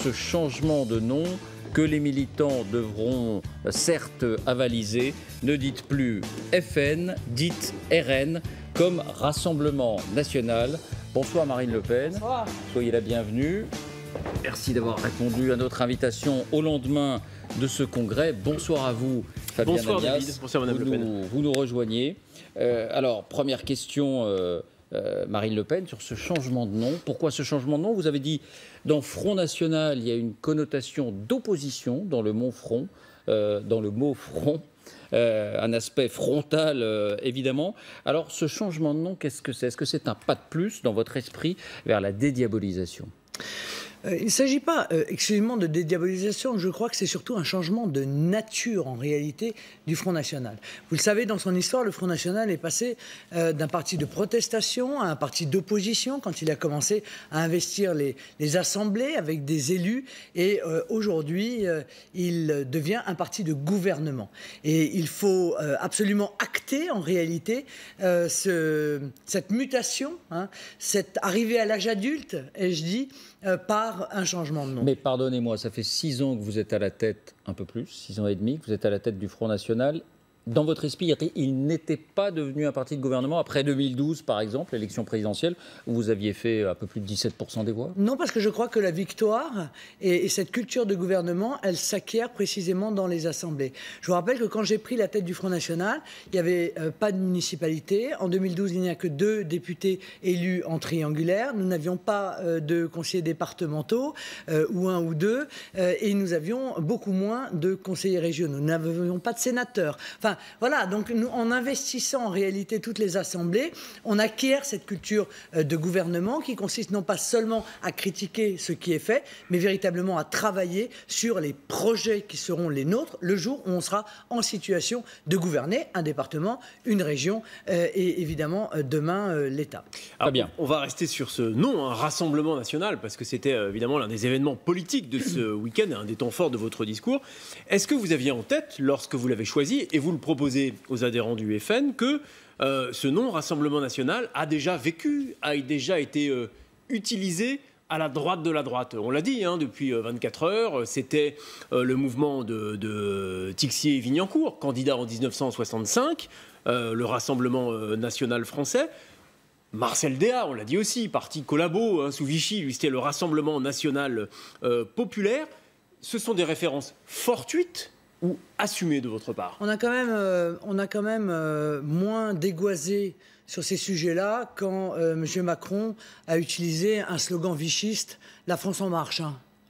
ce changement de nom que les militants devront certes avaliser. Ne dites plus FN, dites RN, comme Rassemblement National. Bonsoir Marine Le Pen. Bonsoir. Soyez la bienvenue. Merci d'avoir répondu à notre invitation au lendemain de ce congrès. Bonsoir à vous, Fabienne Bonsoir Agnès. David, bonsoir Madame Le Pen. Vous nous rejoignez. Alors, première question, Marine Le Pen, sur ce changement de nom. Pourquoi ce changement de nom? Vous avez dit, dans Front National, il y a une connotation d'opposition dans le mot front, un aspect frontal, évidemment. Alors, ce changement de nom, qu'est-ce que c'est? Est-ce que c'est un pas de plus dans votre esprit vers la dédiabolisation? Il ne s'agit pas exclusivement de dédiabolisation, je crois que c'est surtout un changement de nature en réalité du Front National. Vous le savez, dans son histoire, le Front National est passé d'un parti de protestation à un parti d'opposition quand il a commencé à investir les assemblées avec des élus et aujourd'hui il devient un parti de gouvernement. Et il faut absolument acter en réalité cette mutation, cette arrivée à l'âge adulte, ai-je dit, par un changement de nom. Mais pardonnez-moi, ça fait 6 ans que vous êtes à la tête, un peu plus, 6 ans et demi, que vous êtes à la tête du Front National. Dans votre esprit, il n'était pas devenu un parti de gouvernement après 2012, par exemple, l'élection présidentielle, où vous aviez fait un peu plus de 17% des voix? Non, parce que je crois que la victoire et cette culture de gouvernement, elle s'acquiert précisément dans les assemblées. Je vous rappelle que quand j'ai pris la tête du Front National, il n'y avait pas de municipalité. En 2012, il n'y a que 2 députés élus en triangulaire. Nous n'avions pas de conseillers départementaux, ou 1 ou 2, et nous avions beaucoup moins de conseillers régionaux. Nous n'avions pas de sénateurs. Enfin, voilà, donc nous, en investissant en réalité toutes les assemblées, on acquiert cette culture de gouvernement qui consiste non pas seulement à critiquer ce qui est fait, mais véritablement à travailler sur les projets qui seront les nôtres le jour où on sera en situation de gouverner un département, une région et évidemment demain l'État. Très bien. On va rester sur ce nom, Rassemblement National, parce que c'était évidemment l'un des événements politiques de ce week-end, un des temps forts de votre discours. Est-ce que vous aviez en tête, lorsque vous l'avez choisi, et vous le proposez aux adhérents du FN, que ce nom, Rassemblement National, a déjà vécu, a déjà été utilisé à la droite de la droite? On l'a dit, depuis 24 heures, c'était le mouvement de Tixier-Vignancourt, candidat en 1965, le Rassemblement National français. Marcel Déat, on l'a dit aussi, parti collabo sous Vichy, lui c'était le Rassemblement National Populaire. Ce sont des références fortuites ou assumées de votre part? On a quand même moins dégoisé sur ces sujets-là quand M. Macron a utilisé un slogan vichiste, la France en marche.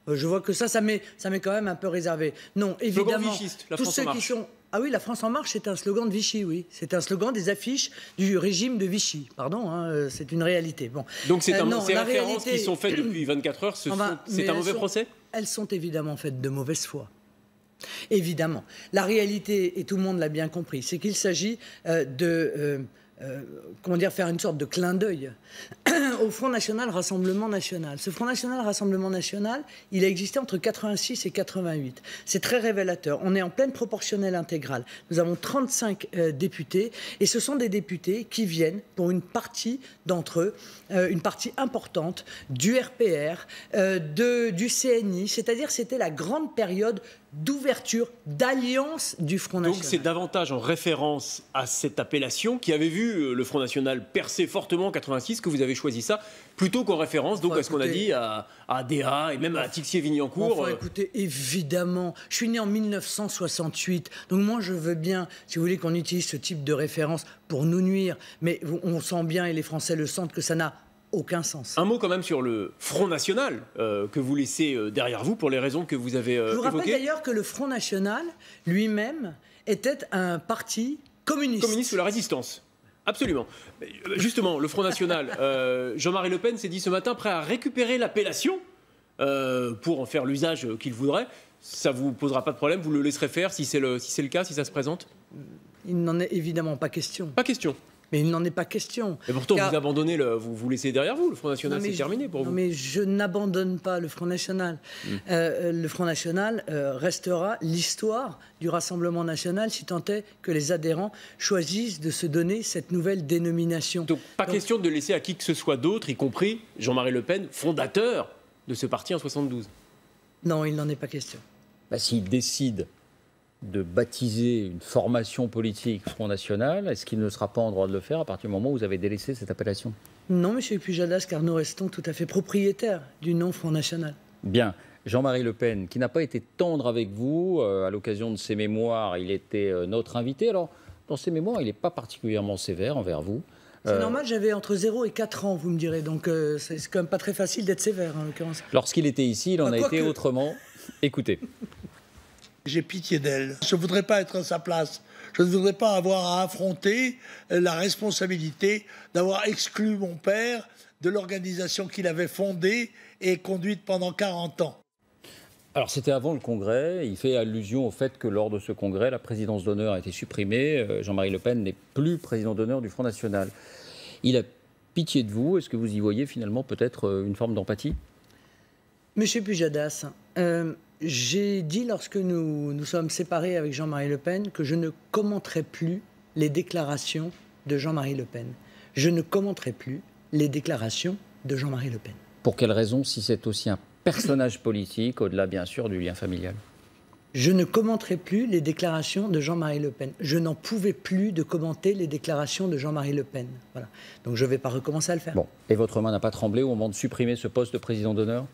Je vois que ça m'est quand même un peu réservé. Non, évidemment, slogan vichiste, la tous France ceux en qui marche. sont... Ah oui, la France en marche, c'est un slogan de Vichy, oui. C'est un slogan des affiches du régime de Vichy. Pardon, c'est une réalité. Bon. Donc c'est Non, ces la références réalité... qui sont faites depuis 24 heures, c'est un mauvais procès? Elles sont évidemment faites de mauvaise foi. Évidemment. La réalité, et tout le monde l'a bien compris, c'est qu'il s'agit faire une sorte de clin d'œil au Front National, Rassemblement National. Ce Front National, Rassemblement National, il a existé entre 86 et 88. C'est très révélateur. On est en pleine proportionnelle intégrale. Nous avons 35 députés, et ce sont des députés qui viennent, pour une partie d'entre eux, une partie importante du RPR, du CNI, c'est-à-dire c'était la grande période d'ouverture, d'alliance du Front National. Donc c'est davantage en référence à cette appellation qui avait vu le Front National percer fortement en 86 que vous avez choisi ça, plutôt qu'en référence donc à ce qu'on a dit à Déat et même à Tixier-Vignancourt. Enfin, écoutez, évidemment, je suis né en 1968, donc moi je veux bien, si vous voulez, qu'on utilise ce type de référence pour nous nuire, mais on sent bien, et les Français le sentent, que ça n'a aucun sens. Un mot quand même sur le Front National que vous laissez derrière vous pour les raisons que vous avez évoquées. Je vous rappelle d'ailleurs que le Front National lui-même était un parti communiste. Communiste sous la Résistance. Absolument. Justement, le Front National, Jean-Marie Le Pen s'est dit ce matin prêt à récupérer l'appellation pour en faire l'usage qu'il voudrait. Ça ne vous posera pas de problème, vous le laisserez faire si c'est le cas, si ça se présente? Il n'en est évidemment pas question. Pas question. Mais il n'en est pas question. Et pourtant, vous abandonnez, vous laissez derrière vous, le Front National, c'est terminé pour vous. Non, mais je n'abandonne pas le Front National. Le Front National restera l'histoire du Rassemblement National, si tant est que les adhérents choisissent de se donner cette nouvelle dénomination. Donc, pas question de laisser à qui que ce soit d'autre, y compris Jean-Marie Le Pen, fondateur de ce parti en 72. Non, il n'en est pas question. Bah, s'il décide de baptiser une formation politique Front National, est-ce qu'il ne sera pas en droit de le faire à partir du moment où vous avez délaissé cette appellation? Non, monsieur Pujadas, car nous restons tout à fait propriétaires du nom Front National. Bien. Jean-Marie Le Pen, qui n'a pas été tendre avec vous, à l'occasion de ses mémoires, il était notre invité. Alors, dans ses mémoires, il n'est pas particulièrement sévère envers vous. C'est normal, j'avais entre 0 et 4 ans, vous me direz. Donc, c'est quand même pas très facile d'être sévère, en l'occurrence. Lorsqu'il était ici, il en a été autrement. Écoutez. J'ai pitié d'elle. Je ne voudrais pas être à sa place. Je ne voudrais pas avoir à affronter la responsabilité d'avoir exclu mon père de l'organisation qu'il avait fondée et conduite pendant 40 ans. Alors c'était avant le Congrès, il fait allusion au fait que lors de ce Congrès, la présidence d'honneur a été supprimée. Jean-Marie Le Pen n'est plus président d'honneur du Front National. Il a pitié de vous, est-ce que vous y voyez finalement peut-être une forme d'empathie? Monsieur Pujadas, j'ai dit lorsque nous sommes séparés avec Jean-Marie Le Pen que je ne commenterai plus les déclarations de Jean-Marie Le Pen. Je ne commenterai plus les déclarations de Jean-Marie Le Pen. Pour quelle raison, si c'est aussi un personnage politique, au-delà bien sûr du lien familial? Je ne commenterai plus les déclarations de Jean-Marie Le Pen. Je n'en pouvais plus de commenter les déclarations de Jean-Marie Le Pen. Voilà. Donc je ne vais pas recommencer à le faire. Bon. Et votre main n'a pas tremblé au moment de supprimer ce poste de président d'honneur?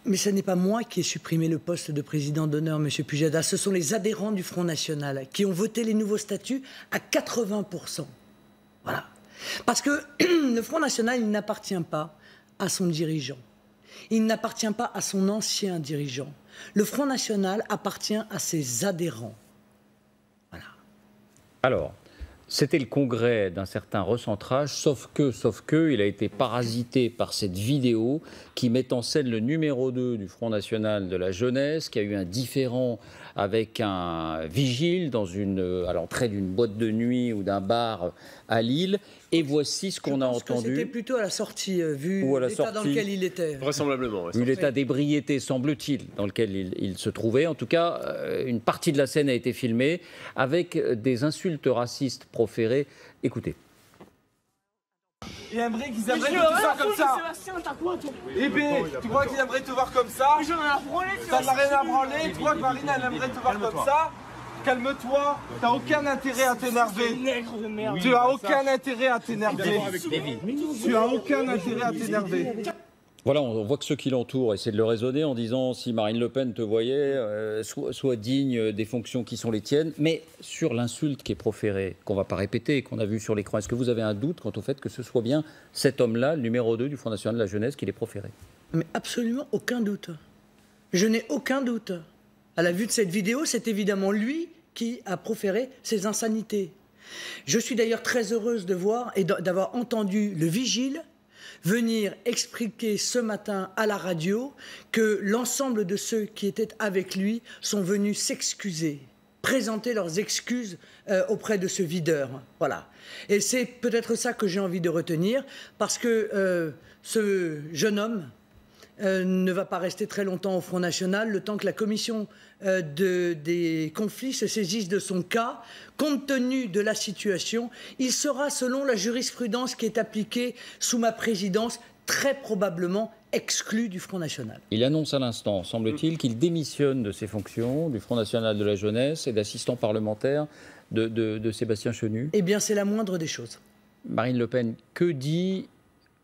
Mais ce n'est pas moi qui ai supprimé le poste de président d'honneur, monsieur Pujadas. Ce sont les adhérents du Front National qui ont voté les nouveaux statuts à 80%. Voilà. Parce que le Front National, il n'appartient pas à son dirigeant. Il n'appartient pas à son ancien dirigeant. Le Front National appartient à ses adhérents. Voilà. Alors, c'était le congrès d'un certain recentrage, sauf que, il a été parasité par cette vidéo qui met en scène le numéro 2 du Front National de la jeunesse, qui a eu un différend avec un vigile à l'entrée d'une boîte de nuit ou d'un bar à Lille. Et voici ce qu'on a entendu. C'était plutôt à la sortie, vu l'état dans lequel il était. Vraisemblablement. Vu l'état d'ébriété, semble-t-il, dans lequel il se trouvait. En tout cas, une partie de la scène a été filmée avec des insultes racistes proférées. Écoutez. Il aimerait qu'ils aimeraient te voir comme ça. Sébastien, t'as quoi, toi? Eh ben, tu crois qu'ils aimeraient te voir comme ça? J'en ai à branler, Ça n'a rien à branler. Tu crois que Marine, elle aimerait te voir comme ça? Calme-toi, t'as aucun intérêt à t'énerver. Nègre de merde. Tu as aucun intérêt à t'énerver. Tu as aucun intérêt à t'énerver. Voilà, on voit que ceux qui l'entourent essaient de le raisonner en disant si Marine Le Pen te voyait, sois digne des fonctions qui sont les tiennes. Mais sur l'insulte qui est proférée, qu'on ne va pas répéter, qu'on a vu sur l'écran, est-ce que vous avez un doute quant au fait que ce soit bien cet homme-là, le numéro 2 du Front National de la jeunesse, qui l'ait proféré? Mais absolument aucun doute. Je n'ai aucun doute. À la vue de cette vidéo, c'est évidemment lui qui a proféré ces insanités. Je suis d'ailleurs très heureuse de voir et d'avoir entendu le vigile venir expliquer ce matin à la radio que l'ensemble de ceux qui étaient avec lui sont venus s'excuser, présenter leurs excuses auprès de ce videur. Voilà. Et c'est peut-être ça que j'ai envie de retenir, parce que ce jeune homme ne va pas rester très longtemps au Front National, le temps que la commission des conflits se saisisse de son cas. Compte tenu de la situation, il sera, selon la jurisprudence qui est appliquée sous ma présidence, très probablement exclu du Front National. Il annonce à l'instant, semble-t-il, qu'il démissionne de ses fonctions du Front National de la jeunesse et d'assistant parlementaire de Sébastien Chenu. Eh bien, c'est la moindre des choses. Marine Le Pen, que dit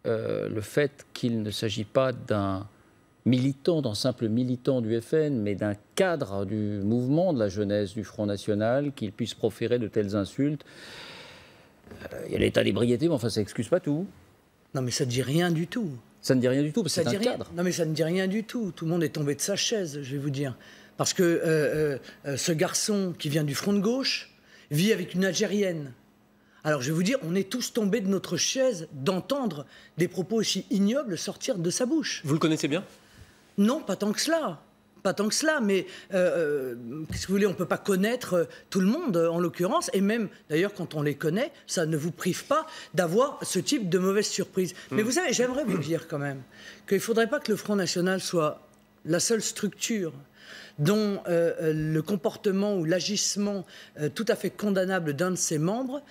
le fait qu'il ne s'agit pas d'un simple militant du FN, mais d'un cadre du mouvement de la jeunesse du Front National, qu'il puisse proférer de telles insultes? Il y a l'état d'ébriété, mais enfin, ça n'excuse pas tout. Non, mais ça ne dit rien du tout. Ça ne dit rien du tout, parce que c'est un cadre. Non, mais ça ne dit rien du tout. Tout le monde est tombé de sa chaise, je vais vous dire. Parce que ce garçon qui vient du front de gauche vit avec une Algérienne. Alors, je vais vous dire, on est tous tombés de notre chaise d'entendre des propos aussi ignobles sortir de sa bouche. Vous le connaissez bien? Non, pas tant que cela. Pas tant que cela, mais qu'est-ce que vous voulez, on ne peut pas connaître tout le monde, en l'occurrence, et même, d'ailleurs, quand on les connaît, ça ne vous prive pas d'avoir ce type de mauvaise surprise. Mais vous savez, j'aimerais vous dire quand même qu'il ne faudrait pas que le Front National soit la seule structure dont le comportement ou l'agissement tout à fait condamnable d'un de ses membres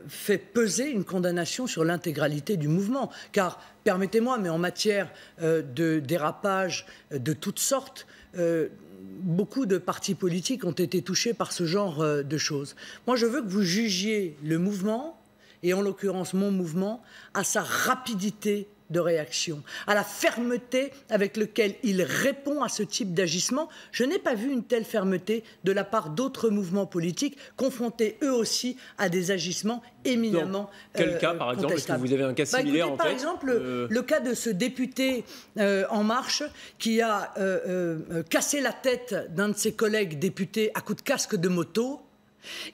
fait peser une condamnation sur l'intégralité du mouvement. Car, permettez-moi, mais en matière de dérapage de toutes sortes, beaucoup de partis politiques ont été touchés par ce genre de choses. Moi, je veux que vous jugiez le mouvement, et en l'occurrence mon mouvement, à sa rapidité de réaction, à la fermeté avec laquelle il répond à ce type d'agissement. Je n'ai pas vu une telle fermeté de la part d'autres mouvements politiques confrontés eux aussi à des agissements éminemment quel cas, par exemple? Est-ce que vous avez un cas similaire en tête? Par exemple, le cas de ce député En Marche qui a cassé la tête d'un de ses collègues députés à coups de casque de moto.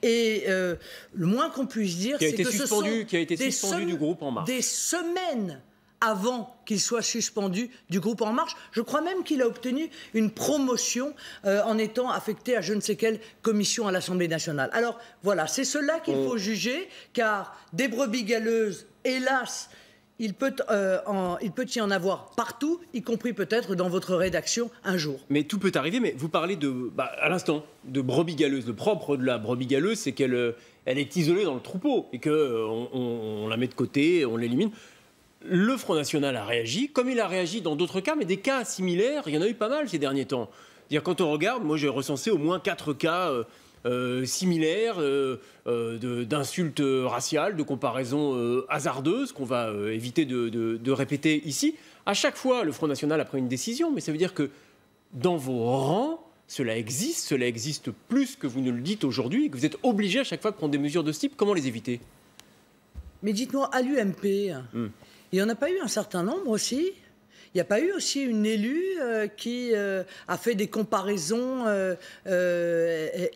Et le moins qu'on puisse dire, c'est que ce sont qui a été suspendu du groupe En Marche. Des semaines avant qu'il soit suspendu du groupe En Marche. Je crois même qu'il a obtenu une promotion en étant affecté à je ne sais quelle commission à l'Assemblée nationale. Alors voilà, c'est cela qu'il faut juger, car des brebis galeuses, hélas, il peut y en avoir partout, y compris peut-être dans votre rédaction un jour. Mais tout peut arriver, mais vous parlez à l'instant de brebis galeuse. Le propre de la brebis galeuse, c'est qu'elle est isolée dans le troupeau et qu'on la met de côté, on l'élimine. Le Front National a réagi, comme il a réagi dans d'autres cas, mais des cas similaires, il y en a eu pas mal ces derniers temps. C'est-à-dire, quand on regarde, moi j'ai recensé au moins 4 cas similaires d'insultes raciales, de comparaisons hasardeuses, qu'on va éviter de répéter ici. À chaque fois, le Front National a pris une décision, mais ça veut dire que dans vos rangs, cela existe plus que vous ne le dites aujourd'hui, et que vous êtes obligé à chaque fois de prendre des mesures de ce type. Comment les éviter? Mais dites-moi, à l'UMP, il n'y en a pas eu un certain nombre aussi? Il n'y a pas eu aussi une élue qui a fait des comparaisons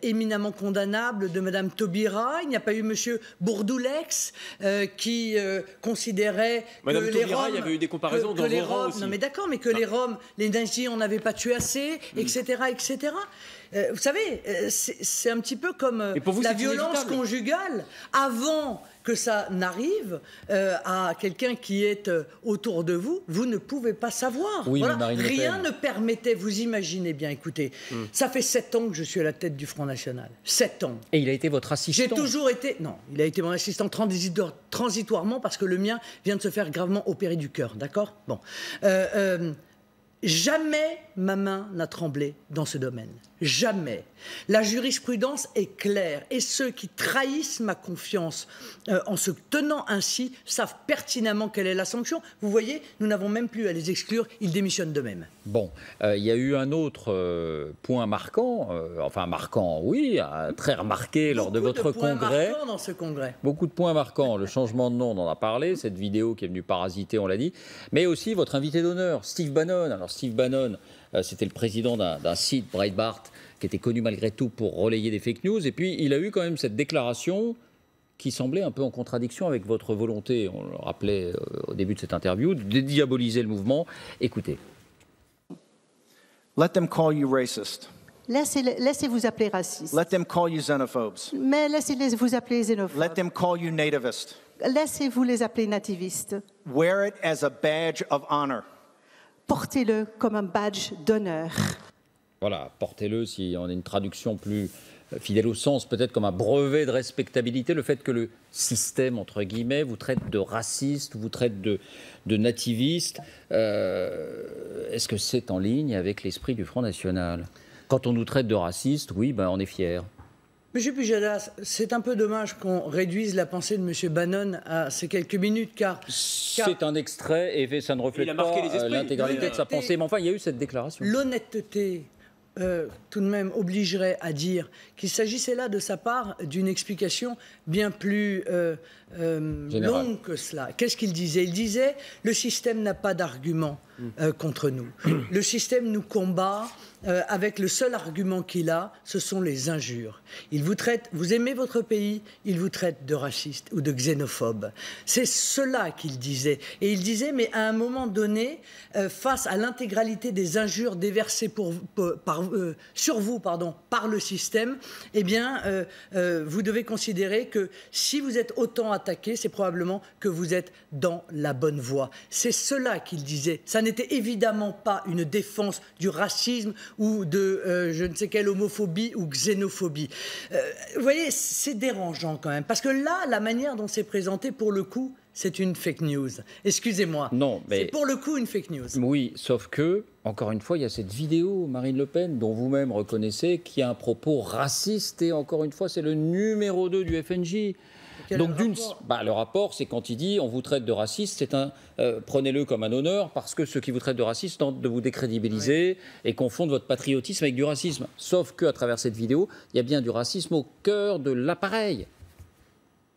éminemment condamnables de Mme Taubira? Il n'y a pas eu M. Bourdoulex qui considérait Madame que Taubira, les Roms... il y avait eu des comparaisons dans vos rangs aussi. Non mais d'accord, mais que les Roms, les nazis, on n'avait pas tué assez, etc., etc. Vous savez, c'est un petit peu comme vous, la violence conjugale. Avant que ça n'arrive à quelqu'un qui est autour de vous, vous ne pouvez pas savoir. Oui, voilà. Marine Le Pen. Rien ne permettait, vous imaginez bien, écoutez, ça fait 7 ans que je suis à la tête du Front National. 7 ans. Et il a été votre assistant? J'ai toujours été... Non, il a été mon assistant transitoirement parce que le mien vient de se faire gravement opérer du cœur, d'accord? Bon. Jamais ma main n'a tremblé dans ce domaine. Jamais. La jurisprudence est claire et ceux qui trahissent ma confiance en se tenant ainsi savent pertinemment quelle est la sanction. Vous voyez, nous n'avons même plus à les exclure, ils démissionnent d'eux-mêmes. Bon, il y a eu un autre point marquant, enfin marquant, oui, très remarqué lors de votre congrès. Beaucoup de points marquants dans ce congrès. Beaucoup de points marquants. Le changement de nom, on en a parlé, cette vidéo qui est venue parasiter, on l'a dit, mais aussi votre invité d'honneur, Steve Bannon. Alors Steve Bannon, c'était le président d'un site, Breitbart, qui était connu malgré tout pour relayer des fake news. Et puis, il a eu quand même cette déclaration qui semblait un peu en contradiction avec votre volonté, on le rappelait au début de cette interview, de dédiaboliser le mouvement. Écoutez. Let them call you racist. Laissez-vous appeler raciste. Let them call you xenophobes. Mais laissez-les vous appeler xénophobes. Let them call you nativist. Laissez-vous les appeler nativistes. Wear it as a badge of honor. Portez-le comme un badge d'honneur. Voilà, portez-le, si on a une traduction plus fidèle au sens, peut-être comme un brevet de respectabilité, le fait que le système, entre guillemets, vous traite de raciste, vous traite de nativiste. Est-ce que c'est en ligne avec l'esprit du Front National? Quand on nous traite de raciste, oui, ben on est fiers. Monsieur Pujadas, c'est un peu dommage qu'on réduise la pensée de Monsieur Bannon à ces quelques minutes, car c'est un extrait et ça ne reflète pas l'intégralité de sa pensée. Mais enfin, il y a eu cette déclaration. L'honnêteté, tout de même, obligerait à dire qu'il s'agissait là, de sa part, d'une explication bien plus longue que cela. Qu'est-ce qu'il disait? Il disait « Le système n'a pas d'argument contre nous. Le système nous combat avec le seul argument qu'il a, ce sont les injures. Il vous traite, vous aimez votre pays, il vous traite de raciste ou de xénophobe. » C'est cela qu'il disait. Et il disait, mais à un moment donné, face à l'intégralité des injures déversées sur vous par le système, eh bien, vous devez considérer que si vous êtes autant attaqué, c'est probablement que vous êtes dans la bonne voie. C'est cela qu'il disait. Ça n'était évidemment pas une défense du racisme ou de je ne sais quelle homophobie ou xénophobie. Vous voyez, c'est dérangeant quand même. Parce que là, la manière dont c'est présenté, pour le coup, c'est une fake news. Excusez-moi. Non, mais... C'est pour le coup une fake news. Oui, sauf que, encore une fois, il y a cette vidéo, Marine Le Pen, dont vous-même reconnaissez qu'il y a un propos raciste. Et encore une fois, c'est le numéro 2 du FNJ. Donc, le rapport, c'est quand il dit on vous traite de raciste, prenez-le comme un honneur, parce que ceux qui vous traitent de raciste tentent de vous décrédibiliser et confondent votre patriotisme avec du racisme. Sauf qu'à travers cette vidéo, il y a bien du racisme au cœur de l'appareil.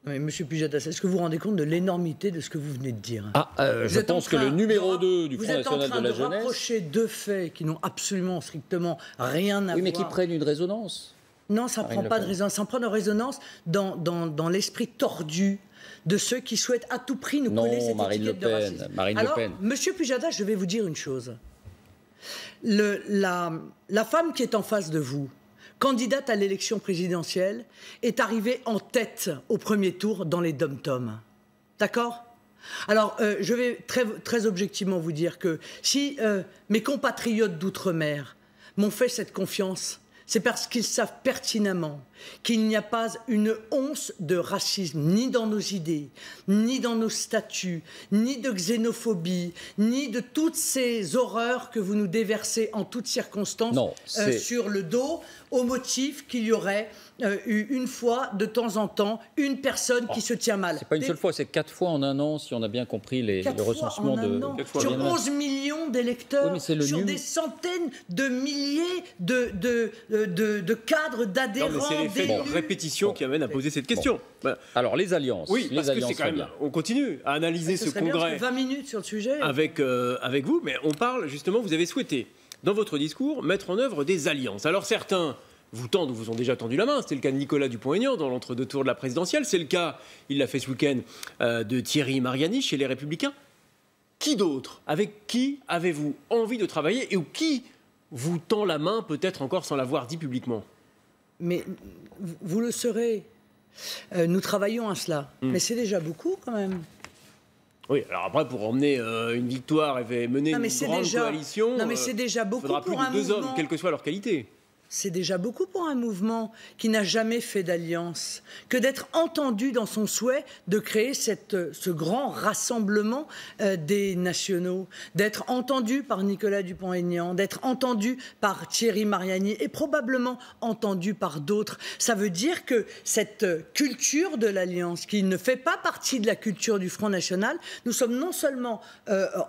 Mais Monsieur Pujadas, est-ce que vous vous rendez compte de l'énormité de ce que vous venez de dire? Je pense que le numéro 2 du Front National de la Jeunesse... Vous êtes en train de rapprocher deux faits qui n'ont absolument, strictement rien à voir. Oui, mais qui prennent une résonance. Non, ça ne prend pas de résonance. Ça prend de résonance dans l'esprit tordu de ceux qui souhaitent à tout prix nous coller cette étiquette de racisme. Alors, Monsieur Pujadas, je vais vous dire une chose. La femme qui est en face de vous, candidate à l'élection présidentielle, est arrivée en tête au premier tour dans les dom-toms. D'accord ? Alors, je vais très objectivement vous dire que si mes compatriotes d'outre-mer m'ont fait cette confiance, c'est parce qu'ils savent pertinemment qu'il n'y a pas une once de racisme, ni dans nos idées, ni dans nos statuts, ni de xénophobie, ni de toutes ces horreurs que vous nous déversez en toutes circonstances sur le dos, au motif qu'il y aurait une fois, de temps en temps, une personne qui se tient mal. C'est pas une seule fois, c'est 4 fois en un an, si on a bien compris le recensement de... Sur 11 millions d'électeurs, sur des centaines de milliers de cadres, d'adhérents, c'est l'effet de répétition qui amène à poser cette question. Voilà. Alors, les alliances. Oui, parce que c'est quand même... On continue à analyser ce congrès... 20 minutes sur le sujet. Avec vous, mais on parle, justement, vous avez souhaité, dans votre discours, mettre en œuvre des alliances. Alors, certains... vous tendent ou vous ont déjà tendu la main. C'était le cas de Nicolas Dupont-Aignan dans l'entre-deux tours de la présidentielle. C'est le cas, il l'a fait ce week-end, de Thierry Mariani chez les Républicains. Qui d'autre? Avec qui avez-vous envie de travailler et qui vous tend la main, peut-être encore sans l'avoir dit publiquement? Mais vous le saurez. Nous travaillons à cela. Mais c'est déjà beaucoup quand même. Oui, alors après, pour emmener une victoire et mener une grande coalition, non, mais c'est déjà beaucoup il faudra plus de 2 hommes, quelle que soit leur qualité. C'est déjà beaucoup pour un mouvement qui n'a jamais fait d'alliance, que d'être entendu dans son souhait de créer ce grand rassemblement des nationaux, d'être entendu par Nicolas Dupont-Aignan, d'être entendu par Thierry Mariani et probablement entendu par d'autres. Ça veut dire que cette culture de l'alliance, qui ne fait pas partie de la culture du Front National, nous sommes non seulement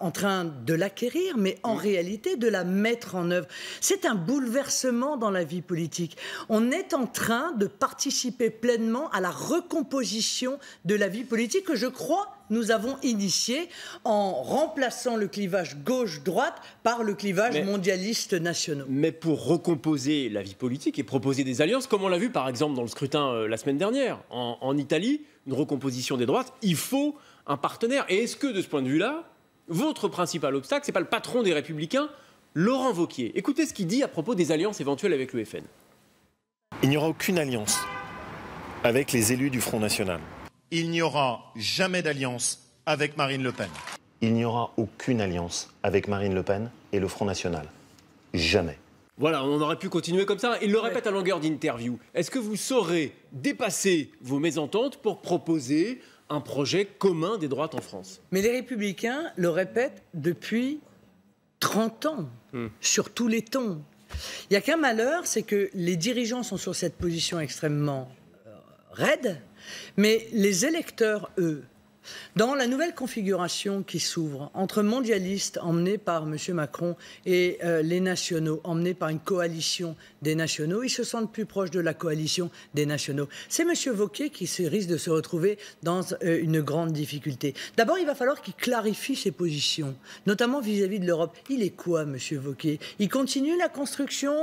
en train de l'acquérir, mais en réalité de la mettre en œuvre. C'est un bouleversement dans la vie politique. On est en train de participer pleinement à la recomposition de la vie politique que je crois nous avons initié en remplaçant le clivage gauche-droite par le clivage mondialiste national. Mais pour recomposer la vie politique et proposer des alliances, comme on l'a vu par exemple dans le scrutin la semaine dernière en Italie, une recomposition des droites, il faut un partenaire. Et est-ce que de ce point de vue-là, votre principal obstacle, c'est pas le patron des Républicains, Laurent Wauquiez? Écoutez ce qu'il dit à propos des alliances éventuelles avec le FN. Il n'y aura aucune alliance avec les élus du Front National. Il n'y aura jamais d'alliance avec Marine Le Pen. Il n'y aura aucune alliance avec Marine Le Pen et le Front National. Jamais. Voilà, on aurait pu continuer comme ça. Il le répète à longueur d'interview. Est-ce que vous saurez dépasser vos mésententes pour proposer un projet commun des droites en France? Mais les Républicains le répètent depuis 30 ans, sur tous les tons. Il n'y a qu'un malheur, c'est que les dirigeants sont sur cette position extrêmement raide, mais les électeurs, eux, dans la nouvelle configuration qui s'ouvre entre mondialistes emmenés par M. Macron et les nationaux, emmenés par une coalition des nationaux, ils se sentent plus proches de la coalition des nationaux. C'est M. Wauquiez qui risque de se retrouver dans une grande difficulté. D'abord, il va falloir qu'il clarifie ses positions, notamment vis-à-vis de l'Europe. Il est quoi, M. Wauquiez? Il continue la construction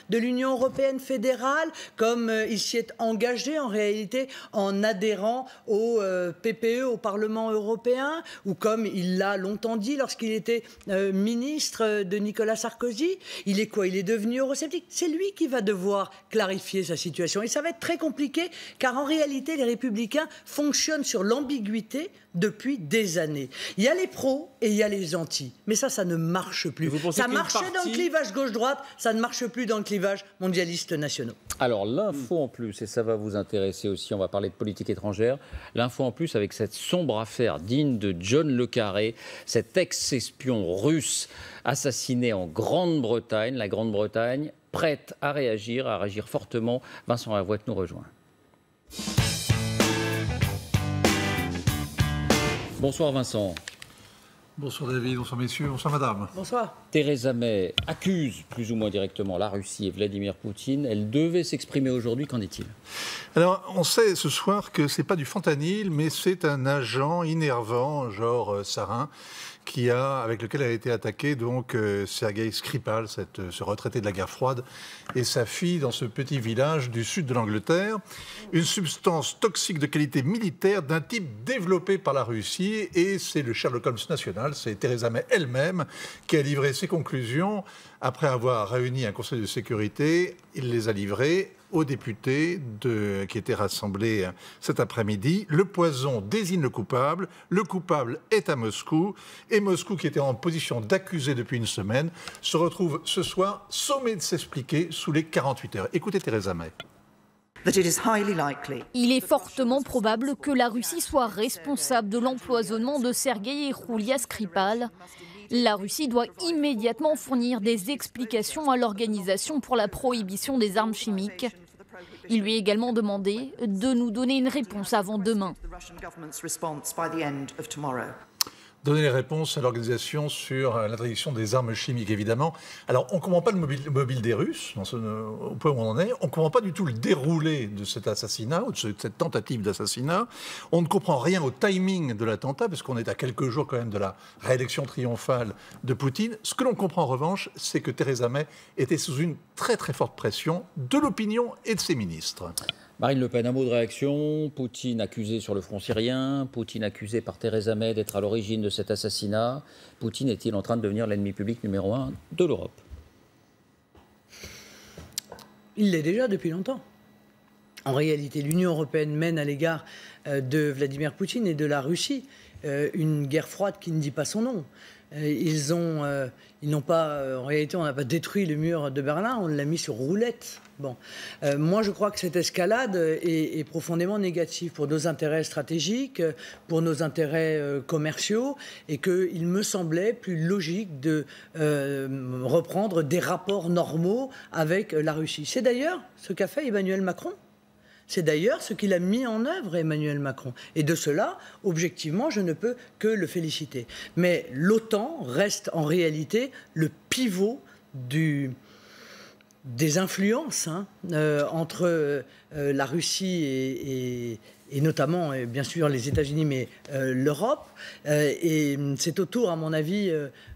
de l'Union européenne fédérale, comme il s'y est engagé en réalité en adhérant au PPE, au Parlement européen, ou comme il l'a longtemps dit lorsqu'il était ministre de Nicolas Sarkozy. Il est quoi? Il est devenu eurosceptique. C'est lui qui va devoir clarifier sa situation. Et ça va être très compliqué, car en réalité, les Républicains fonctionnent sur l'ambiguïté depuis des années. Il y a les pros et il y a les anti. Mais ça ne marche plus. Ça marchait dans le clivage gauche-droite, ça ne marche plus dans le clivage mondialiste nationaux. Alors, l'info en plus, et ça va vous intéresser aussi, on va parler de politique étrangère, l'info en plus avec cette sombre affaire digne de John le Carré, cet ex-espion russe assassiné en Grande-Bretagne, la Grande-Bretagne prête à réagir fortement. Vincent Hervouette nous rejoint. Bonsoir Vincent. Bonsoir David, bonsoir messieurs, bonsoir madame. Bonsoir. Theresa May accuse plus ou moins directement la Russie et Vladimir Poutine. Elle devait s'exprimer aujourd'hui, qu'en est-il? Alors, on sait ce soir que c'est pas du fentanyl, mais c'est un agent innervant, genre sarin, avec lequel a été attaqué donc Sergei Skripal, ce retraité de la guerre froide, et sa fille dans ce petit village du sud de l'Angleterre. Une substance toxique de qualité militaire d'un type développé par la Russie, et c'est le Sherlock Holmes national, c'est Theresa May elle-même qui a livré ses conclusions après avoir réuni un conseil de sécurité. Il les a livrées aux députés qui étaient rassemblés cet après-midi. Le poison désigne le coupable est à Moscou, et Moscou, qui était en position d'accusé depuis une semaine, se retrouve ce soir sommé de s'expliquer sous les 48 heures. Écoutez Theresa May. Il est fortement probable que la Russie soit responsable de l'empoisonnement de Sergei et Yulia Skripal. La Russie doit immédiatement fournir des explications à l'Organisation pour la prohibition des armes chimiques. Il lui est également demandé de nous donner une réponse avant demain. Donner les réponses à l'organisation sur l'interdiction des armes chimiques, évidemment. Alors, on ne comprend pas le mobile des Russes, au point où on en est. On ne comprend pas du tout le déroulé de cet assassinat, ou de cette tentative d'assassinat. On ne comprend rien au timing de l'attentat, parce qu'on est à quelques jours quand même de la réélection triomphale de Poutine. Ce que l'on comprend en revanche, c'est que Theresa May était sous une très très forte pression de l'opinion et de ses ministres. Marine Le Pen, un mot de réaction. Poutine accusé sur le front syrien, Poutine accusé par Theresa May d'être à l'origine de cet assassinat. Poutine est-il en train de devenir l'ennemi public numéro 1 de l'Europe? Il l'est déjà depuis longtemps. En réalité, l'Union européenne mène à l'égard de Vladimir Poutine et de la Russie une guerre froide qui ne dit pas son nom. En réalité, on n'a pas détruit le mur de Berlin, on l'a mis sur roulette. Bon. Moi, je crois que cette escalade est profondément négative pour nos intérêts stratégiques, pour nos intérêts commerciaux, et qu'il me semblait plus logique de reprendre des rapports normaux avec la Russie. C'est d'ailleurs ce qu'a fait Emmanuel Macron. C'est d'ailleurs ce qu'il a mis en œuvre, Emmanuel Macron. Et de cela, objectivement, je ne peux que le féliciter. Mais l'OTAN reste en réalité le pivot des influences entre la Russie et notamment, bien sûr, les États-Unis, mais l'Europe. Et c'est autour, à mon avis,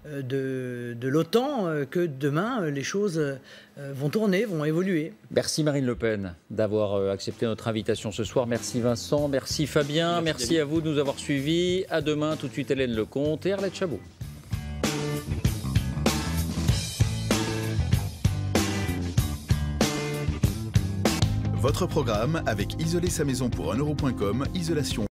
de l'OTAN que demain, les choses vont tourner, vont évoluer. Merci Marine Le Pen d'avoir accepté notre invitation ce soir. Merci Vincent, merci Fabien, merci à vous de nous avoir suivis. À demain, tout de suite Hélène Lecomte et Arlette Chabot. Votre programme avec Isoler sa maison pour 1 euro.com, isolation